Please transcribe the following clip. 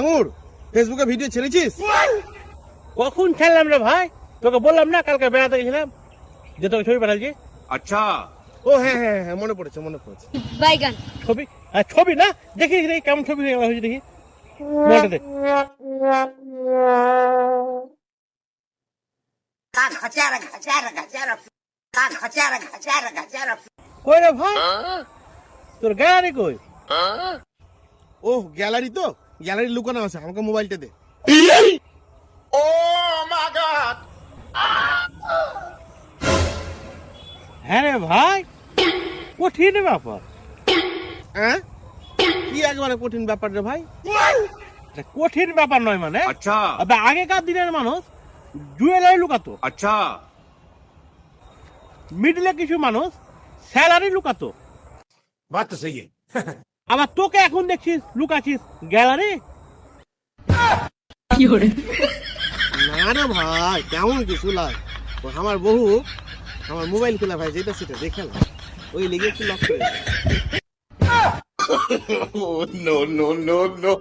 আঙুর ফেসবুকে ভিডিও ছেড়েছিস? কখন খেললাম রে ভাই? তোকে বললাম না কালকে বেড়াতে গেছিলাম, যে তোকে ছবি পাঠাচ্ছি। अच्छा ও হ্যাঁ হ্যাঁ হ্যাঁ, মনে পড়েছে মনে পড়েছে। বাইগান ছবি আর ছবি না দেখি দেখি কেমন ছবি হয়েছে দেখি মোবাইলটাতে। কই রে ভাই, তোর গ্যালারি কই? ও গ্যালারি তো, গ্যালারি লুকানো আছে, আমাকে মোবাইলটা দে। হ্যাঁ রে ভাই, কঠিন ব্যাপার। হ্যাঁ কি একবারে কঠিন ব্যাপার রে ভাই? এটা কঠিন ব্যাপার নয় মানে, अच्छा আবে আগেকার দিনের মানুষ জুয়েলারি লুকাতো, अच्छा মিডলে কিছু মানুষ স্যালারি লুকাতো। बात तो सही है আবার তোকে এখন দেখছিস লুকাছিস গ্যালারি। না রে ভাই, কেমন কিছু লাই, আমার বহু আমার মোবাইল খোলা ভাই, যেটা সেটা দেখে না, ওই লেগে একটু লক করে দে। No no no no